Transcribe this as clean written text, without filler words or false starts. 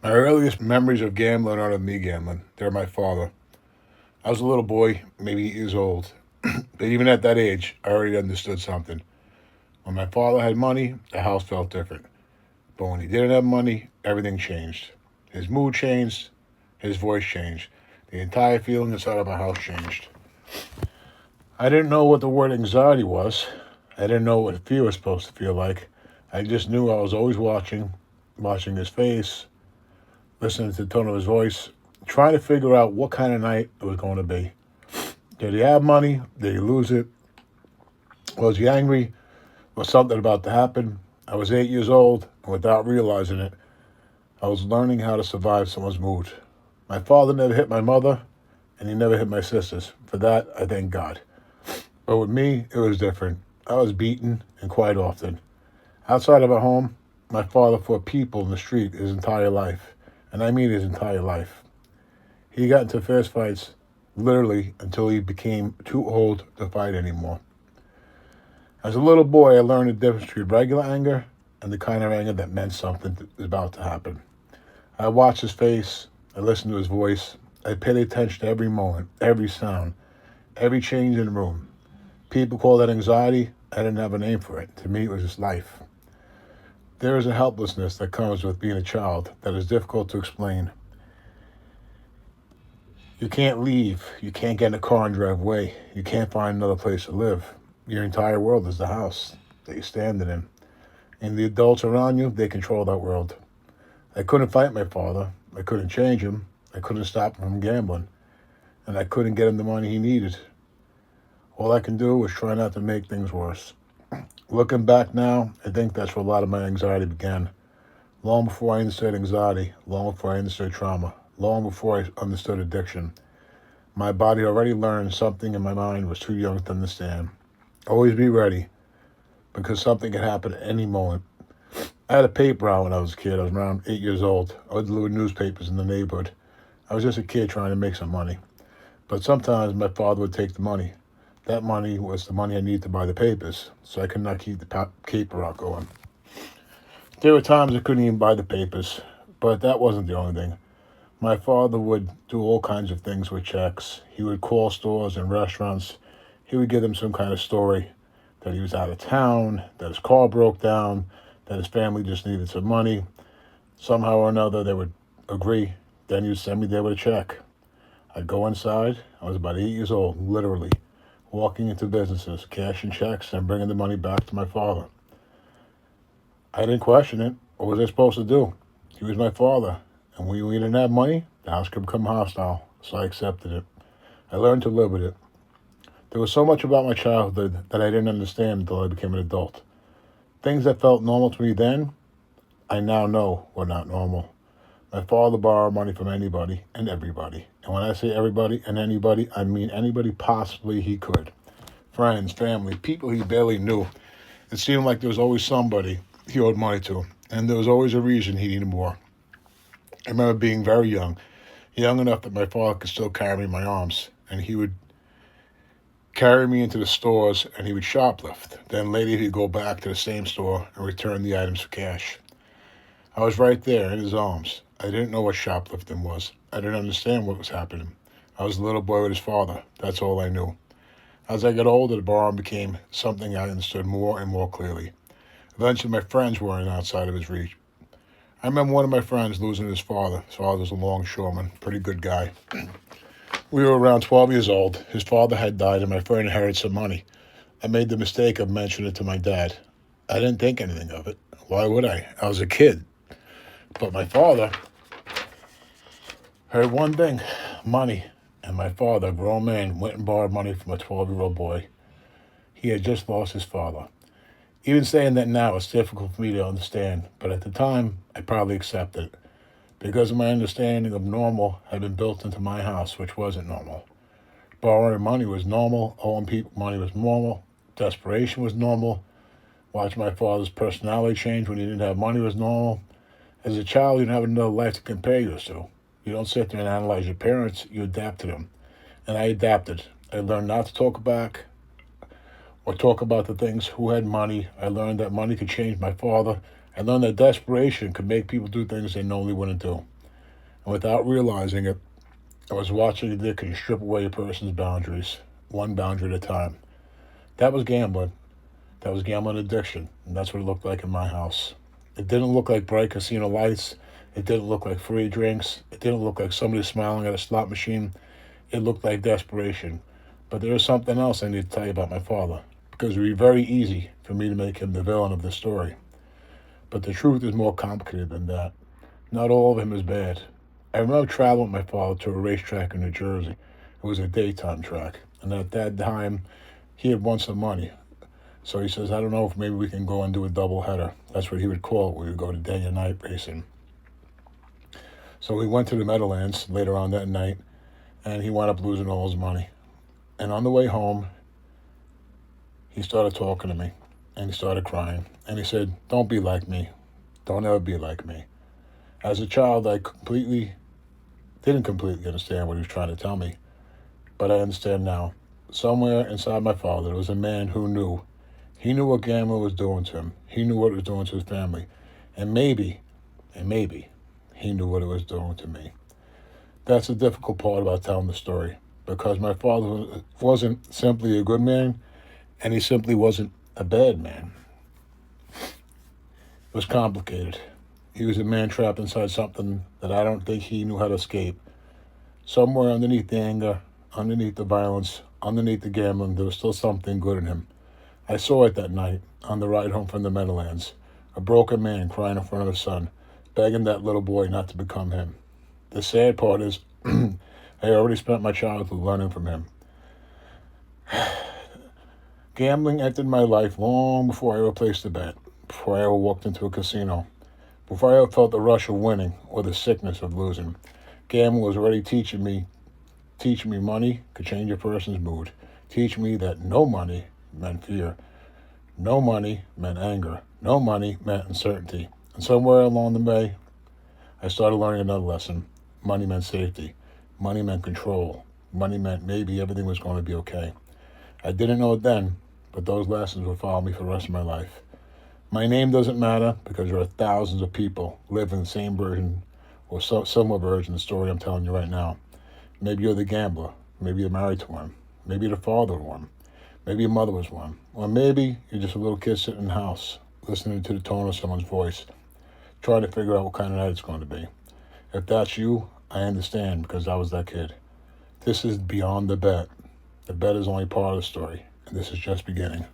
My earliest memories of gambling aren't of me gambling. They're my father. I was a little boy, maybe 8 years old. But even at that age, I already understood something. When my father had money, the house felt different. But when he didn't have money, everything changed. His mood changed, his voice changed. The entire feeling inside of my house changed. I didn't know what the word anxiety was. I didn't know what fear was supposed to feel like. I just knew I was always watching his face, listening to the tone of his voice, trying to figure out what kind of night it was going to be. Did he have money? Did he lose it? Was he angry? Was something about to happen? I was 8 years old, and without realizing it, I was learning how to survive someone's mood. My father never hit my mother, and he never hit my sisters. For that, I thank God. But with me, it was different. I was beaten, and quite often. Outside of our home, my father fought people in the street his entire life. And I mean his entire life. He got into fist fights literally until he became too old to fight anymore. As a little boy, I learned the difference between regular anger and the kind of anger that meant something is about to happen. I watched his face, I listened to his voice, I paid attention to every moment, every sound, every change in the room. People call that anxiety. I didn't have a name for it. To me, it was just life. There is a helplessness that comes with being a child that is difficult to explain. You can't leave. You can't get in a car and drive away. You can't find another place to live. Your entire world is the house that you're standing in. And the adults around you, they control that world. I couldn't fight my father. I couldn't change him. I couldn't stop him from gambling. And I couldn't get him the money he needed. All I can do was try not to make things worse. Looking back now, I think that's where a lot of my anxiety began. Long before I understood anxiety, long before I understood trauma, long before I understood addiction, my body already learned something in my mind was too young to understand. Always be ready, because something can happen at any moment. I had a paper route when I was a kid. I was around 8 years old. I would deliver newspapers in the neighborhood. I was just a kid trying to make some money. But sometimes my father would take the money. That money was the money I needed to buy the papers, so I could not keep the paper route going. There were times I couldn't even buy the papers, but that wasn't the only thing. My father would do all kinds of things with checks. He would call stores and restaurants. He would give them some kind of story that he was out of town, that his car broke down, that his family just needed some money. Somehow or another, they would agree. Then he would send me there with a check. I'd go inside. I was about 8 years old, literally, walking into businesses, cashing checks, and bringing the money back to my father. I didn't question it. What was I supposed to do? He was my father. And when we didn't have money, the house could become hostile. So I accepted it. I learned to live with it. There was so much about my childhood that I didn't understand until I became an adult. Things that felt normal to me then, I now know were not normal. My father borrowed money from anybody and everybody. And when I say everybody and anybody, I mean anybody possibly he could. Friends, family, people he barely knew. It seemed like there was always somebody he owed money to. And there was always a reason he needed more. I remember being very young enough that my father could still carry me in my arms. And he would carry me into the stores and he would shoplift. Then later he'd go back to the same store and return the items for cash. I was right there in his arms. I didn't know what shoplifting was. I didn't understand what was happening. I was a little boy with his father. That's all I knew. As I got older, the borrowing became something I understood more and more clearly. Eventually, my friends weren't outside of his reach. I remember one of my friends losing his father. His father was a longshoreman, pretty good guy. We were around 12 years old. His father had died, and my friend inherited some money. I made the mistake of mentioning it to my dad. I didn't think anything of it. Why would I? I was a kid. But my father heard one thing, money. And my father, a grown man, went and borrowed money from a 12-year-old boy. He had just lost his father. Even saying that now, it's difficult for me to understand. But at the time, I probably accepted it. Because my understanding of normal had been built into my house, which wasn't normal. Borrowing money was normal. Owing people money was normal. Desperation was normal. Watching my father's personality change when he didn't have money was normal. As a child, you don't have another life to compare yours to. You don't sit there and analyze your parents. You adapt to them. And I adapted. I learned not to talk back or talk about the things who had money. I learned that money could change my father. I learned that desperation could make people do things they normally wouldn't do. And without realizing it, I was watching addiction strip away a person's boundaries, one boundary at a time. That was gambling. That was gambling addiction. And that's what it looked like in my house. It didn't look like bright casino lights. It didn't look like free drinks. It didn't look like somebody smiling at a slot machine. It looked like desperation. But there was something else I need to tell you about my father, because it would be very easy for me to make him the villain of this story. But the truth is more complicated than that. Not all of him is bad. I remember traveling with my father to a racetrack in New Jersey. It was a daytime track. And at that time, he had won some money. So he says, I don't know if maybe we can go and do a double header. That's what he would call it. We would go to day and night racing. So we went to the Meadowlands later on that night, and he wound up losing all his money. And on the way home, he started talking to me, and he started crying. And he said, don't be like me. Don't ever be like me. As a child, I didn't completely understand what he was trying to tell me, but I understand now. Somewhere inside my father, there was a man who knew. He knew what gambling was doing to him. He knew what it was doing to his family. And maybe, he knew what it was doing to me. That's the difficult part about telling the story, because my father wasn't simply a good man, and he simply wasn't a bad man. It was complicated. He was a man trapped inside something that I don't think he knew how to escape. Somewhere underneath the anger, underneath the violence, underneath the gambling, there was still something good in him. I saw it that night on the ride home from the Meadowlands. A broken man crying in front of his son, begging that little boy not to become him. The sad part is, I already spent my childhood learning from him. Gambling entered my life long before I ever placed a bet, before I ever walked into a casino, before I ever felt the rush of winning or the sickness of losing. Gambling was already teaching me money could change a person's mood, teach me that no money meant fear, no money meant anger, no money meant uncertainty. And somewhere along the way, I started learning another lesson. Money meant safety. Money meant control. Money meant maybe everything was going to be okay. I didn't know it then, but those lessons will follow me for the rest of my life. My name doesn't matter because there are thousands of people living the same version or similar version of the story I'm telling you right now. Maybe you're the gambler. Maybe you're married to one. Maybe you're the father of one. Maybe your mother was one. Or maybe you're just a little kid sitting in the house, listening to the tone of someone's voice, trying to figure out what kind of night it's going to be. If that's you, I understand, because I was that kid. This is beyond the bet. The bet is only part of the story, and this is just beginning.